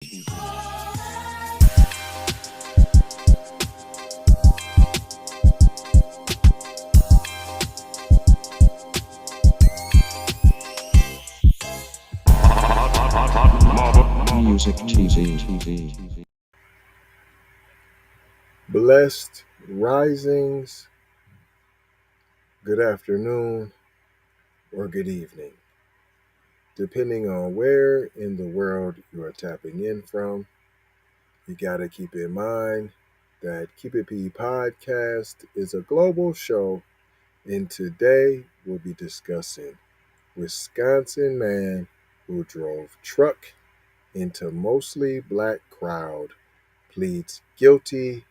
Music TV. Blessed risings, good afternoon, or good evening, depending on where in the world you are tapping in from. You got to keep in mind that Keep It P podcast is a global show, and today we'll be discussing Wisconsin man who drove truck into mostly black crowd pleads guilty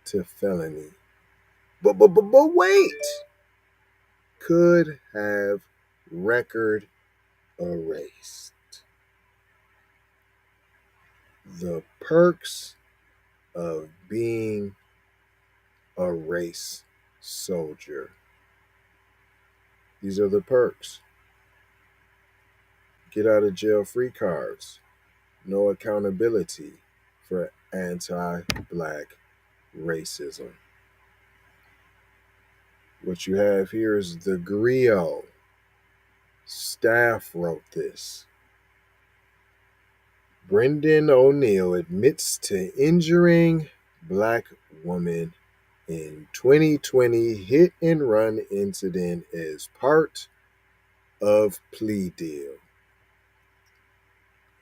to felony. But wait, could have record erased. The perks of being a race soldier. These are the perks. Get out of jail free cards. No accountability for anti-black racism. What you have here is the griot. Staff wrote this. Brendan O'Neill admits to injuring black woman in 2020 hit and run incident as part of plea deal.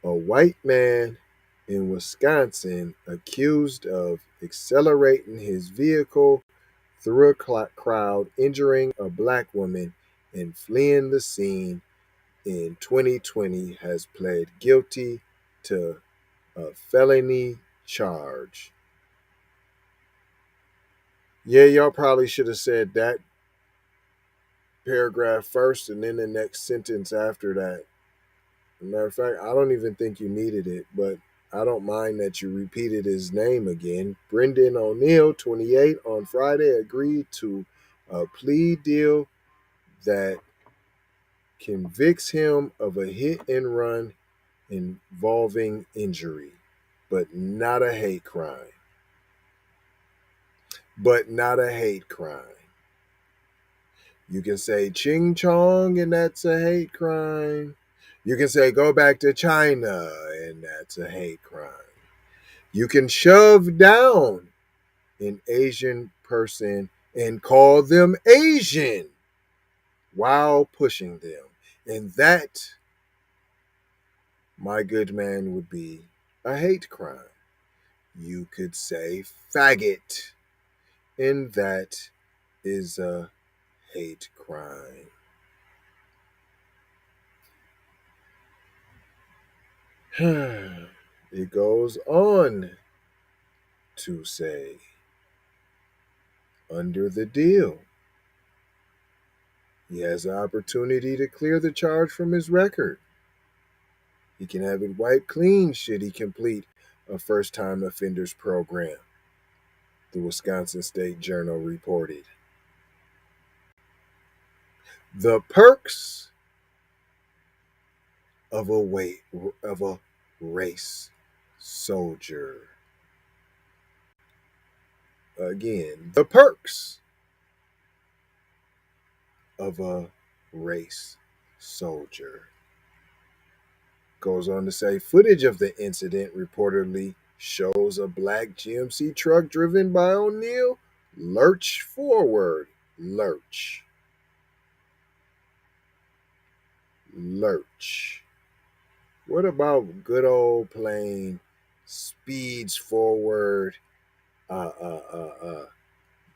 A white man in Wisconsin accused of accelerating his vehicle through a crowd, injuring a black woman, and fleeing the scene in 2020 has pled guilty to a felony charge. Yeah, y'all probably should have said that paragraph first and then the next sentence after that. As a matter of fact, I don't even think you needed it, but I don't mind that you repeated his name again. Brendan O'Neill, 28, on Friday agreed to a plea deal that convicts him of a hit and run involving injury, but not a hate crime. You can say ching chong and that's a hate crime. You can say go back to China and that's a hate crime. You can shove down an Asian person and call them Asian while pushing them. And that, my good man, would be a hate crime. You could say faggot, and that is a hate crime. It goes on to say, under the deal, he has the opportunity to clear the charge from his record. He can have it wiped clean should he complete a first-time offenders program, the Wisconsin State Journal reported. The perks of a race soldier. Again, the perks of a race soldier. Goes on to say footage of the incident reportedly shows a black GMC truck driven by O'Neill lurch forward. Lurch. What about good old plain speeds forward,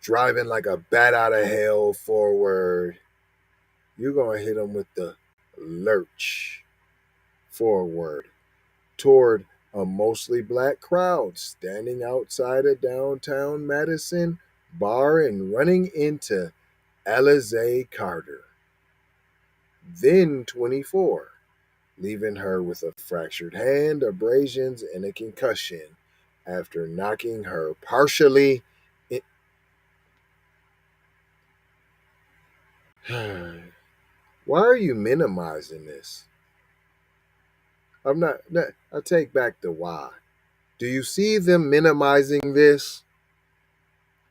driving like a bat out of hell forward? You're going to hit them with the lurch forward toward a mostly black crowd standing outside a downtown Madison bar and running into Alize Carter, then 24, leaving her with a fractured hand, abrasions, and a concussion after knocking her partially in. Why are you minimizing this? I take back the why. Do you see them minimizing this?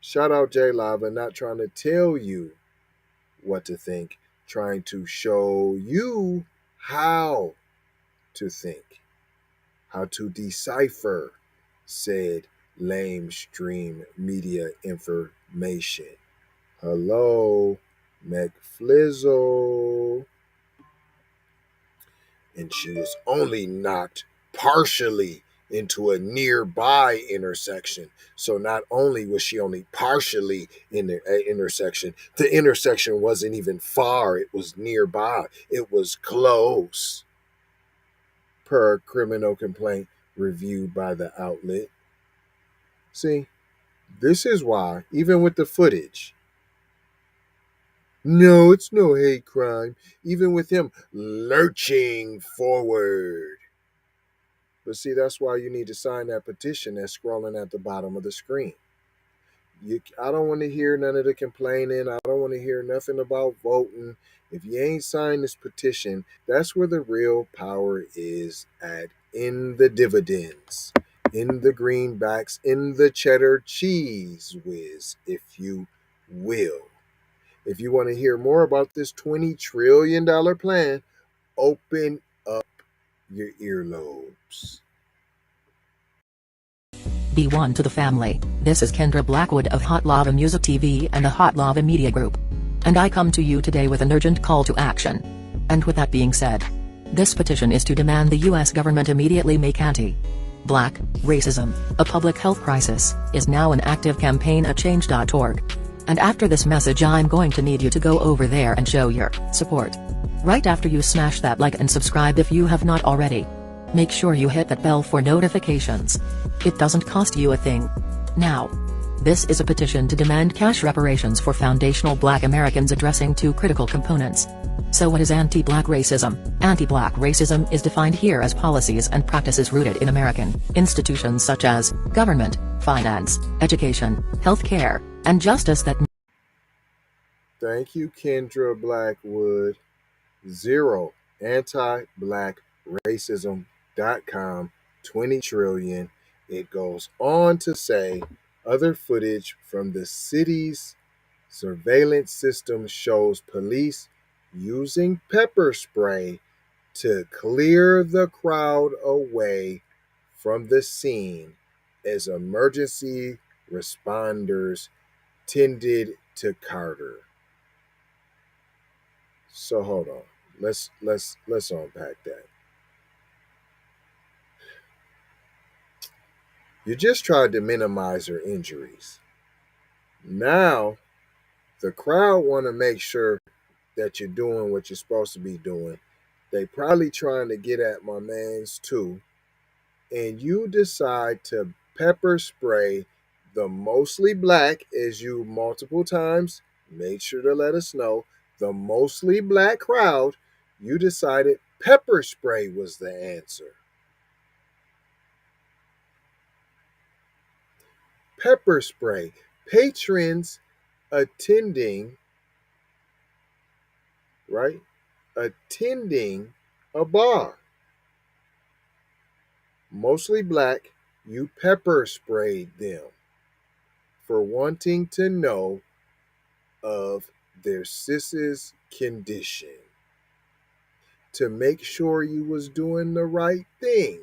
Shout out J Lava, not trying to tell you what to think, trying to show you how to think, how to decipher said lamestream media information. Hello, McFlizzle. And she was only knocked partially into a nearby intersection. So not only was she only partially in the the intersection wasn't even far, it was nearby, it was close, per criminal complaint reviewed by the outlet. See, this is why, even with the footage, no, it's no hate crime, even with him lurching forward. But see, that's why you need to sign that petition that's scrolling at the bottom of the screen. I don't want to hear none of the complaining. I don't want to hear nothing about voting. If you ain't signed this petition, that's where the real power is at, in the dividends, in the greenbacks, in the cheddar cheese whiz, if you will. If you want to hear more about this $20 trillion plan, open up your earlobes. Be one to the family. This is Kendra Blackwood of Hot Lava Music TV and the Hot Lava Media Group. And I come to you today with an urgent call to action. And with that being said, this petition is to demand the US government immediately make anti-black racism a public health crisis is now an active campaign at change.org. And after this message, I'm going to need you to go over there and show your support. Right after you smash that like and subscribe if you have not already. Make sure you hit that bell for notifications. It doesn't cost you a thing. Now, this is a petition to demand cash reparations for foundational Black Americans addressing two critical components. So what is anti-Black racism? Anti-Black racism is defined here as policies and practices rooted in American institutions such as government, finance, education, healthcare, and justice that. Thank you, Kendra Blackwood. Zero anti-Black racism.com, 20 trillion. It goes on to say other footage from the city's surveillance system shows police using pepper spray to clear the crowd away from the scene as emergency responders tended to Carter. So hold on. Let's unpack that. You just tried to minimize her injuries. Now, the crowd want to make sure that you're doing what you're supposed to be doing. They probably trying to get at my mans too. And you decide to pepper spray the mostly black, as you multiple times made sure to let us know, the mostly black crowd. You decided pepper spray was the answer. Pepper spray. Patrons attending, right? Attending a bar. Mostly black, you pepper sprayed them for wanting to know of their sis's condition, to make sure you was doing the right thing.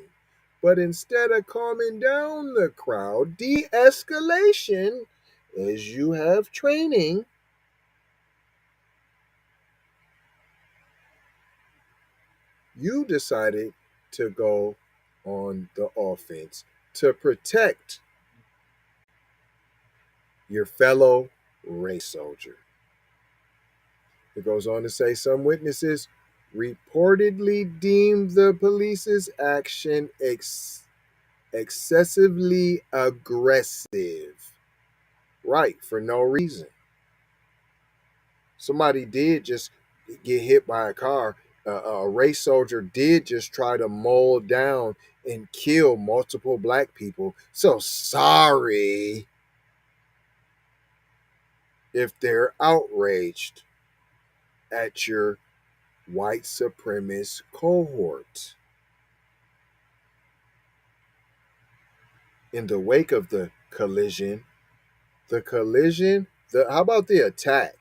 But instead of calming down the crowd, de-escalation, as you have training, you decided to go on the offense to protect your fellow race soldier. It goes on to say some witnesses reportedly deemed the police's action excessively aggressive. Right, for no reason. Somebody did just get hit by a car. A race soldier did just try to mow down and kill multiple black people. So sorry if they're outraged at your white supremacist cohort. In the wake of the collision, how about the attack?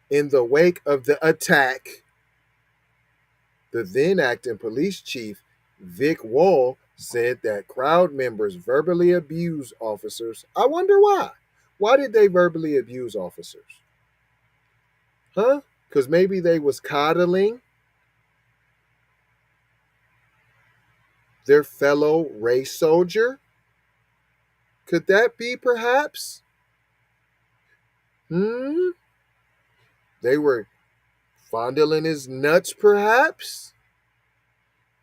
In the wake of the attack, the then acting police chief, Vic Wall, said that crowd members verbally abused officers. I wonder why. Why did they verbally abuse officers? Huh? Because maybe they was coddling their fellow race soldier? Could that be perhaps? Hmm? They were fondling his nuts perhaps?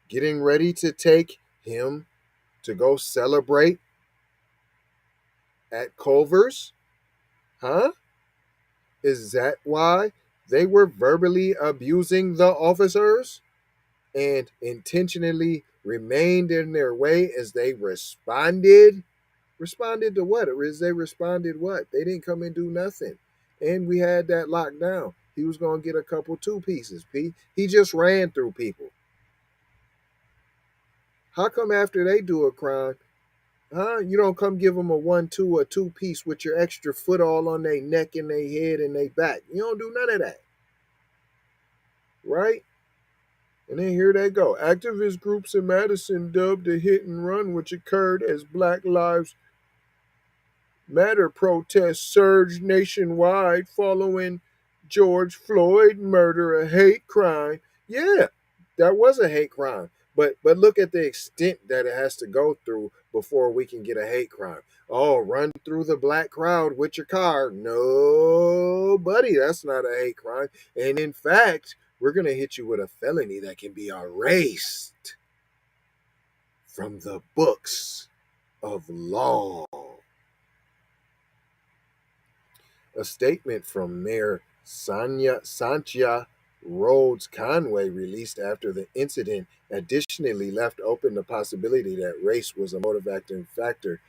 Getting ready to take him to go celebrate at Culver's? Huh? Is that why they were verbally abusing the officers and intentionally remained in their way as they responded? Responded to what? Or is they responded what? They didn't come and do nothing. And we had that locked down. He was going to get a couple two pieces, P. He just ran through people. How come after they do a crime, huh? You don't come give them a 1-2 or 2-piece with your extra foot all on their neck and their head and their back. You don't do none of that. Right? And then here they go. Activist groups in Madison dubbed a hit and run, which occurred as Black Lives Matter protests surged nationwide following George Floyd murder, a hate crime. Yeah, that was a hate crime. But look at the extent that it has to go through before we can get a hate crime. Oh, run through the black crowd with your car. No, buddy, that's not a hate crime. And in fact, we're going to hit you with a felony that can be erased from the books of law. A statement from Mayor Santia Rhodes Conway, released after the incident, additionally left open the possibility that race was a motivating factor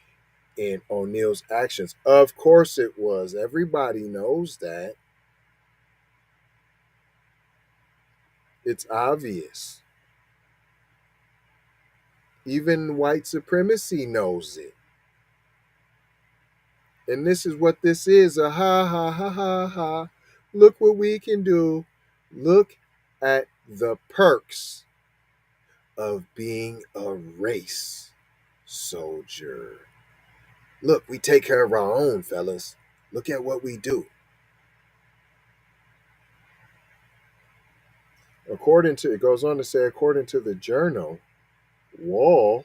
in O'Neill's actions. Of course it was. Everybody knows that. It's obvious. Even white supremacy knows it. And this is what this is, a ha ha ha ha ha. Look what we can do. Look at the perks of being a race soldier. Look, we take care of our own, fellas. Look at what we do. It goes on to say, according to the Journal, Wall,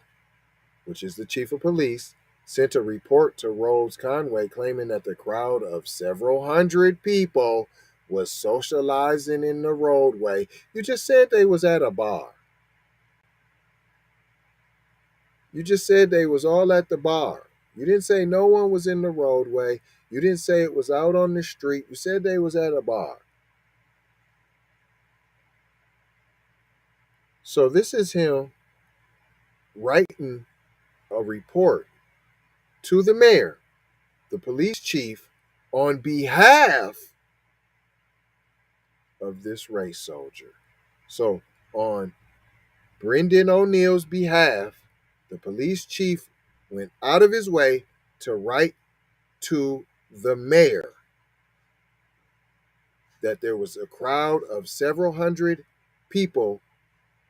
which is the chief of police, sent a report to Rhodes Conway claiming that the crowd of several hundred people was socializing in the roadway. You just said they was at a bar. You just said they was all at the bar. You didn't say no one was in the roadway. You didn't say it was out on the street. You said they was at a bar. So this is him writing a report to the mayor, the police chief, on behalf of this race soldier. So on Brendan O'Neill's behalf, the police chief went out of his way to write to the mayor that there was a crowd of several hundred people.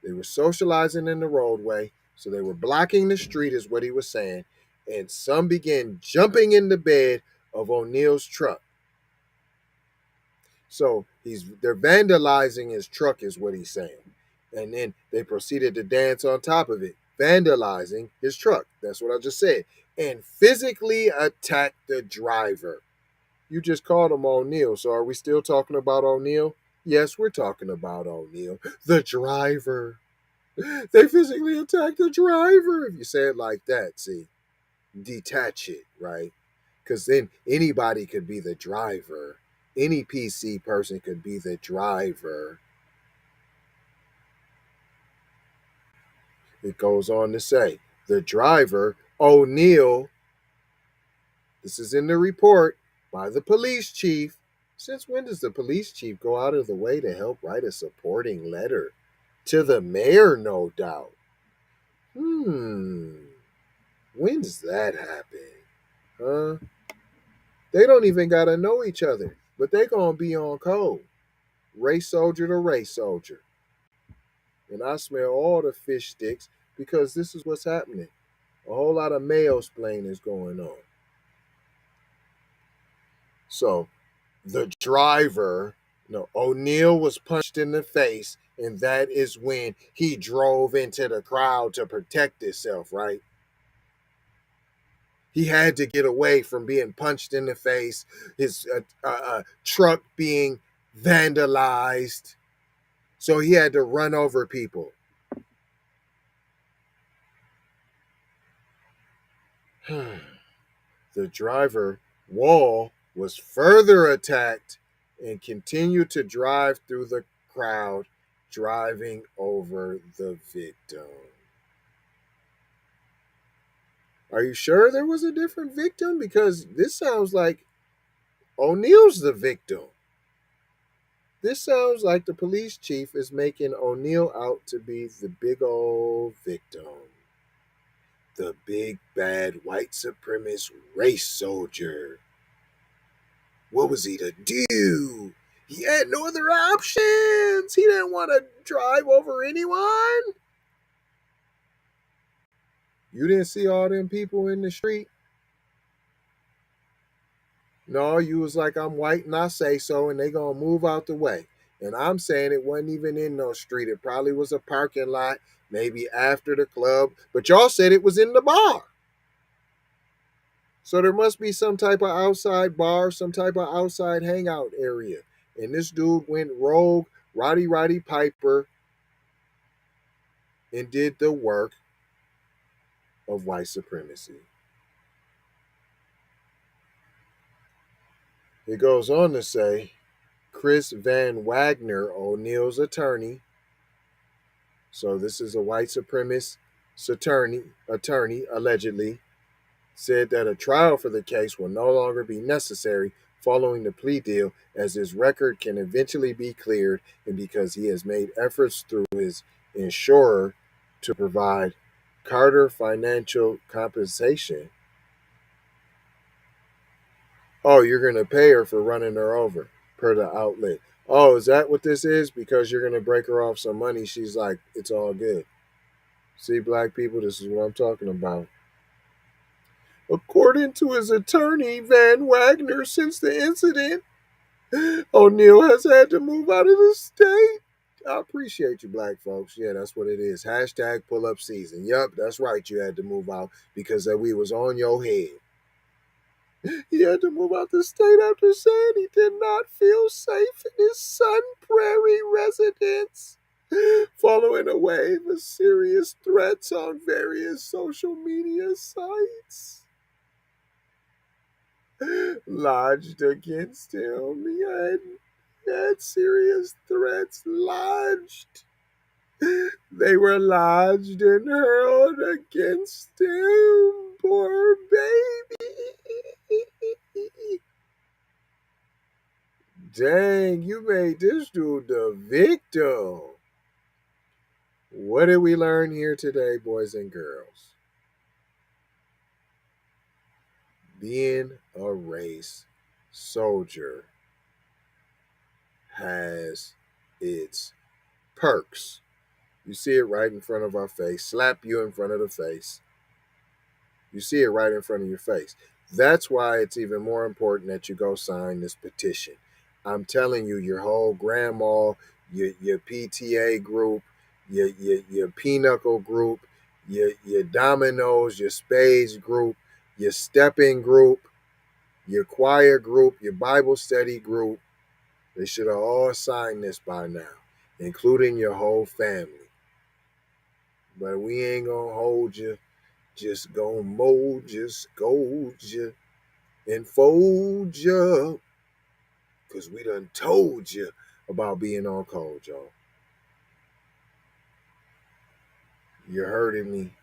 They were socializing in the roadway, so they were blocking the street, is what he was saying, and some began jumping in the bed of O'Neill's truck. So they're vandalizing his truck, is what he's saying. And then they proceeded to dance on top of it, vandalizing his truck. That's what I just said. And physically attack the driver. You just called him O'Neill, so are we still talking about O'Neill? Yes, we're talking about O'Neill, the driver. They physically attacked the driver. If you say it like that, see, detach it, right? Because then anybody could be the driver. Any PC person could be the driver. It goes on to say, the driver, O'Neill, this is in the report by the police chief. Since when does the police chief go out of the way to help write a supporting letter? To the mayor, no doubt. When does that happen? Huh? They don't even gotta know each other, but they gonna be on code. Race soldier to race soldier. And I smell all the fish sticks because this is what's happening. A whole lot of mail-splaining is going on. So the driver, no, O'Neal was punched in the face, and that is when he drove into the crowd to protect himself, right? He had to get away from being punched in the face, his truck being vandalized. So he had to run over people. The driver, Wall, was further attacked and continued to drive through the crowd, driving over the victim. Are you sure there was a different victim? Because this sounds like O'Neal's the victim. This sounds like the police chief is making O'Neal out to be the big old victim. The big bad white supremacist race soldier. What was he to do? He had no other options. He didn't want to drive over anyone. You didn't see all them people in the street? No, you was like, I'm white and I say so, and they gonna move out the way. And I'm saying it wasn't even in no street. It probably was a parking lot, maybe after the club. But y'all said it was in the bar. So there must be some type of outside bar, some type of outside hangout area. And this dude went rogue, Roddy Piper, and did the work of white supremacy. It goes on to say, Chris Van Wagner, O'Neal's attorney. So this is a white supremacist attorney allegedly said that a trial for the case will no longer be necessary following the plea deal, as his record can eventually be cleared and because he has made efforts through his insurer to provide Carter financial compensation. Oh, you're going to pay her for running her over, per the outlet. Oh, is that what this is? Because you're going to break her off some money. She's like, it's all good. See, black people, this is what I'm talking about. According to his attorney, Van Wagner, since the incident, O'Neal has had to move out of the state. I appreciate you, black folks. Yeah, that's what it is. Hashtag pull up season. Yup, that's right. You had to move out because we was on your head. He had to move out the state after saying he did not feel safe in his Sun Prairie residence, following a wave of serious threats on various social media sites lodged against him. He had serious threats lodged. They were lodged and hurled against him. Poor baby. Dang, you made this dude the victim. What did we learn here today, boys and girls? Being a race soldier has its perks. You see it right in front of our face. Slap you in front of the face. You see it right in front of your face. That's why it's even more important that you go sign this petition. I'm telling you, your whole grandma, your PTA group, your pinochle group, your dominoes, your spades group, your stepping group, your choir group, your Bible study group, they should have all signed this by now, including your whole family. But we ain't gonna hold you, just gonna mold you, scold you, and fold you. Because we done told you about being on code, y'all. You hearding me?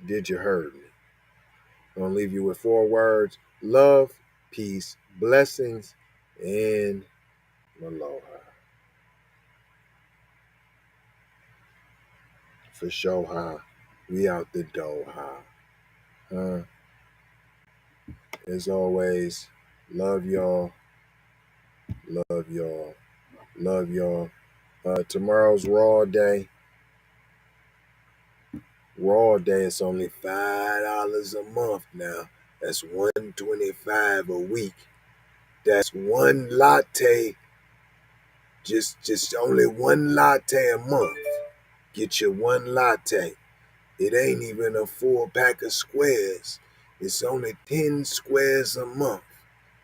Did you heard me? I'm gonna leave you with 4 words: love, peace, blessings, and aloha. For sure, we out the door, As always, love y'all. Love y'all. Love y'all. Tomorrow's Raw Day. Raw Day is only $5 a month now. That's $125 a week. That's one latte. Just only one latte a month. Get your one latte. It ain't even a 4-pack of squares. It's only 10 squares a month.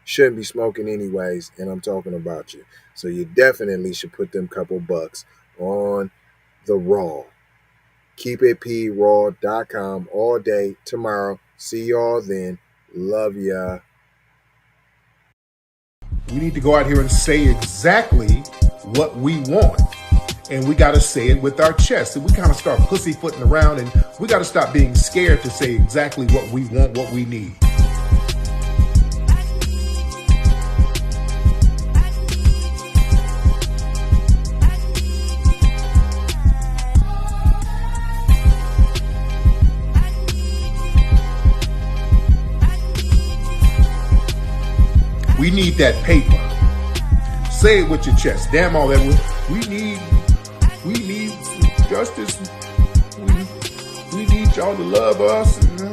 Shouldn't be smoking anyways, and I'm talking about you. So you definitely should put them couple bucks on the Raw. KeepItPraw.com all day tomorrow. See y'all then. Love ya. We need to go out here and say exactly what we want. And we got to say it with our chest. And we kind of start pussyfooting around, and we got to stop being scared to say exactly what we want, what we need. We need that paper. Say it with your chest. Damn all that. We need justice. We need y'all to love us. No.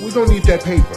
We don't need that paper.